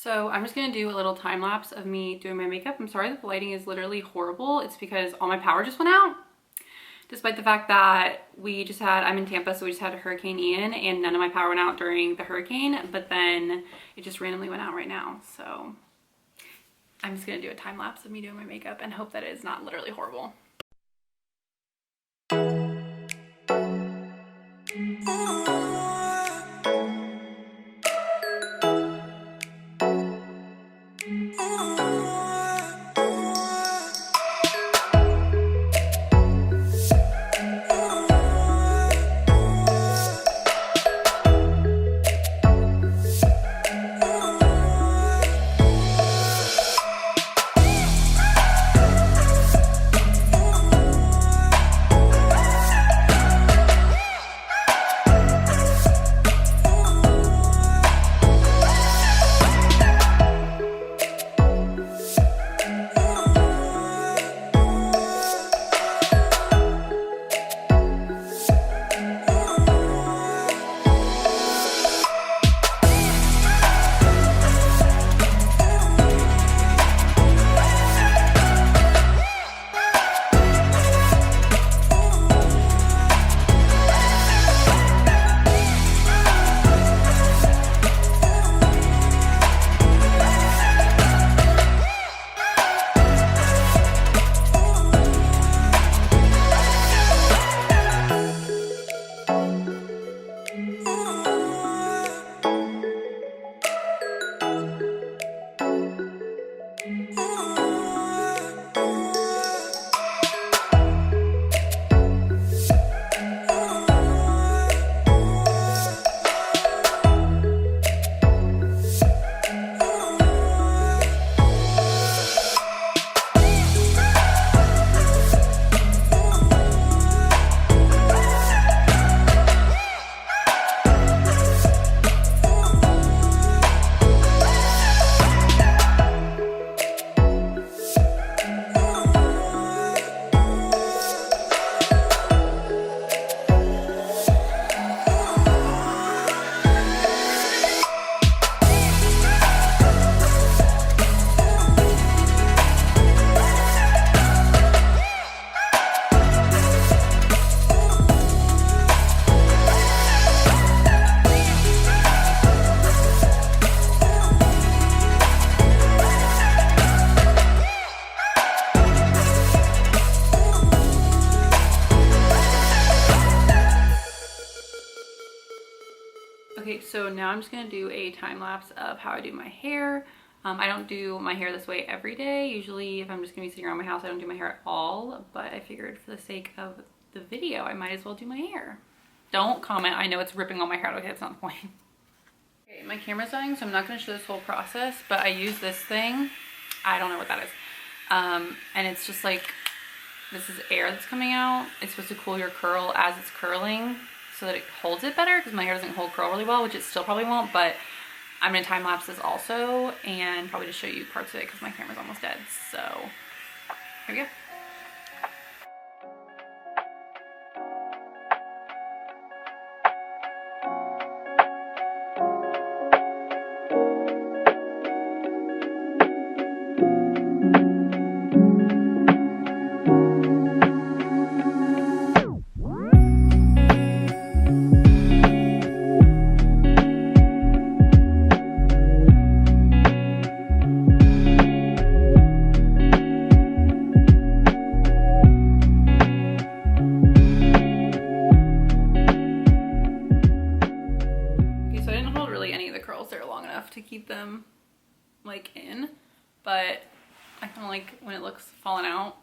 So I'm just gonna do a little time lapse of me doing my makeup. I'm sorry that the lighting is literally horrible. It's because all my power just went out. Despite the fact that I'm in Tampa, so we just had Hurricane Ian and none of my power went out during the hurricane, but then it just randomly went out right now. So I'm just gonna do a time lapse of me doing my makeup and hope that it is not literally horrible. Okay, so now I'm just gonna do a time lapse of how I do my hair. I don't do my hair this way every day. Usually if I'm just gonna be sitting around my house, I don't do my hair at all, but I figured for the sake of the video, I might as well do my hair. Don't comment, I know it's ripping all my hair out. Okay, that's not the point. Okay, my camera's dying, so I'm not gonna show this whole process, but I use this thing. I don't know what that is. And it's just like, this is air that's coming out. It's supposed to cool your curl as it's curling, so that it holds it better, because my hair doesn't hold curl really well, which it still probably won't, but I'm gonna time lapse this also and probably just show you parts of it because my camera's almost dead. So here we go. To keep them like in, but I kind of like when it looks fallen out.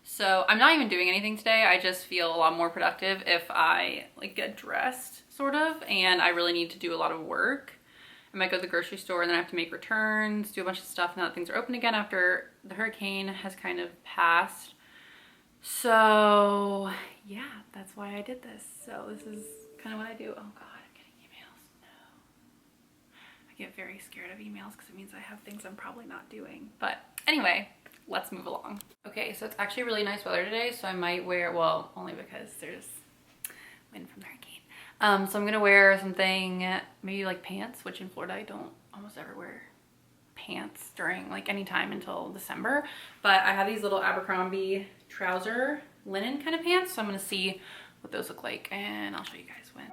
So I'm not even doing anything today. I just feel a lot more productive if I like get dressed sort of, and I really need to do a lot of work. I might go to the grocery store and then I have to make returns, do a bunch of stuff now that things are open again after the hurricane has kind of passed. So yeah, that's why I did this. So this is kind of what I do. Oh God. Get very scared of emails because it means I have things I'm probably not doing. But anyway, let's move along. Okay, so it's actually really nice weather today, so I might wear, well, only because there's wind from the hurricane. So I'm gonna wear something, maybe like pants, which in Florida I don't almost ever wear pants during like any time until December. But I have these little Abercrombie trouser linen kind of pants, so I'm gonna see what those look like and I'll show you guys when.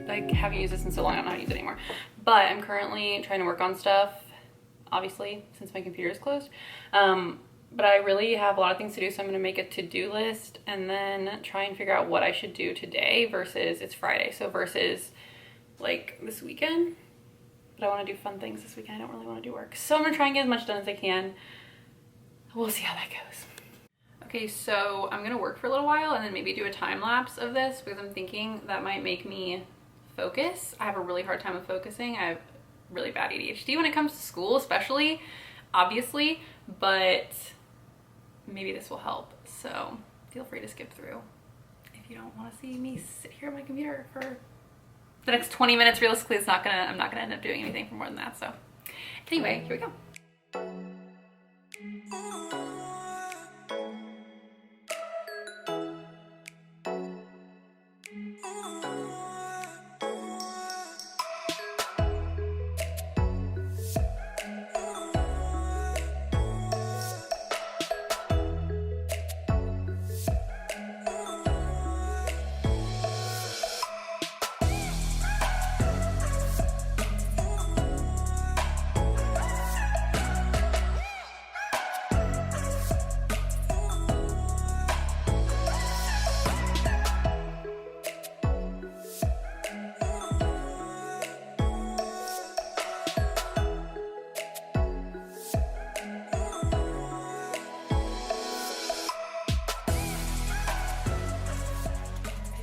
I haven't used this in so long, I don't know how to use it anymore. But I'm currently trying to work on stuff, obviously, since my computer is closed. But I really have a lot of things to do, so I'm gonna make a to-do list and then try and figure out what I should do today versus it's Friday, so versus like this weekend. But I wanna do fun things this weekend, I don't really wanna do work. So I'm gonna try and get as much done as I can. We'll see how that goes. Okay, so I'm gonna work for a little while and then maybe do a time lapse of this because I'm thinking that might make me focus. I have a really hard time with focusing. I have really bad ADHD when it comes to school, especially, obviously, but maybe this will help. So feel free to skip through if you don't want to see me sit here at my computer for the next 20 minutes. Realistically, I'm not gonna end up doing anything for more than that. So anyway, here we go.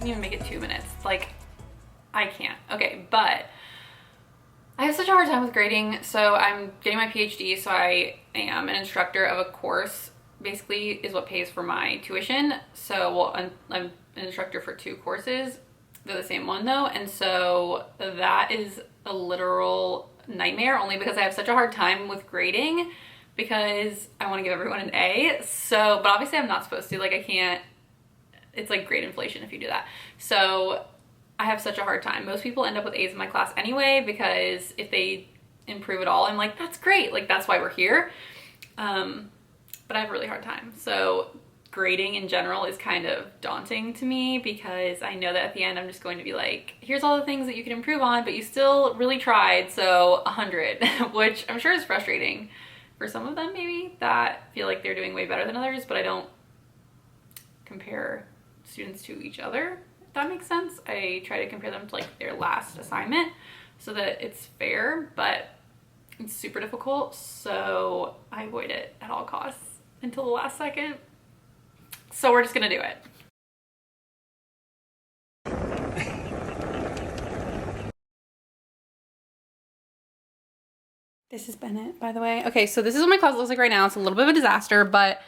Even make it 2 minutes. Like, I can't. Okay, but I have such a hard time with grading. So I'm getting my PhD, so I am an instructor of a course, basically is what pays for my tuition. So, well, I'm an instructor for 2 courses. They're the same one though. And so that is a literal nightmare, only because I have such a hard time with grading because I want to give everyone an A. So, but obviously I'm not supposed to, like I can't, it's like grade inflation if you do that. So I have such a hard time. Most people end up with A's in my class anyway, because if they improve at all, I'm like, that's great. Like, that's why we're here. But I have a really hard time. So grading in general is kind of daunting to me because I know that at the end I'm just going to be like, here's all the things that you can improve on, but you still really tried. So 100, which I'm sure is frustrating for some of them maybe that feel like they're doing way better than others, but I don't compare students to each other, if that makes sense. I try to compare them to like their last assignment so that it's fair, but it's super difficult, so I avoid it at all costs until the last second. So we're just gonna do it. This is Bennett, by the way. Okay, so this is what my closet looks like right now. It's a little bit of a disaster, but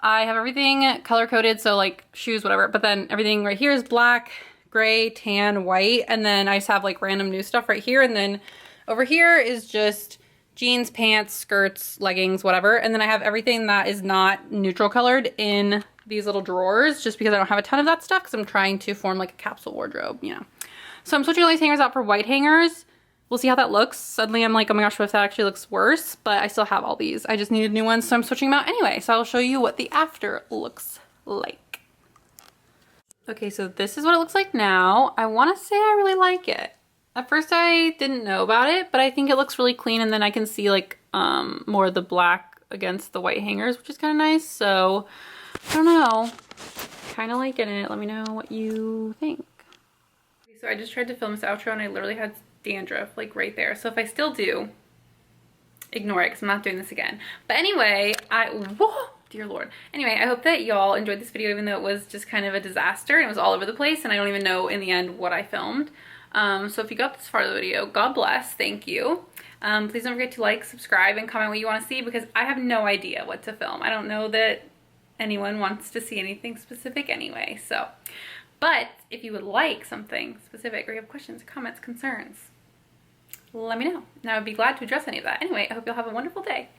I have everything color coded, so like shoes, whatever, but then everything right here is black, gray, tan, white, and then I just have like random new stuff right here, and then over here is just jeans, pants, skirts, leggings, whatever, and then I have everything that is not neutral colored in these little drawers, just because I don't have a ton of that stuff, because I'm trying to form like a capsule wardrobe, you know. So I'm switching all these hangers out for white hangers. We'll see how that looks. Suddenly I'm like, oh my gosh, what if that actually looks worse? But I still have all these. I just needed new ones, so I'm switching them out anyway. So I'll show you what the after looks like. Okay, so this is what it looks like now. I want to say I really like it. At first I didn't know about it, but I think it looks really clean, and then I can see like more of the black against the white hangers, which is kind of nice. So I don't know, kind of liking it. Let me know what you think. So I just tried to film this outro and I literally had dandruff like right there, so if I still do, ignore it because I'm not doing this again. But anyway, whoa, dear Lord. Anyway, I hope that y'all enjoyed this video, even though it was just kind of a disaster and it was all over the place and I don't even know in the end what I filmed. So if you got this far of the video, God bless, thank you. Please don't forget to like, subscribe, and comment what you want to see, because I have no idea what to film. I don't know that anyone wants to see anything specific anyway, so. But if you would like something specific or you have questions, comments, concerns, let me know. And I would be glad to address any of that. Anyway, I hope you'll have a wonderful day.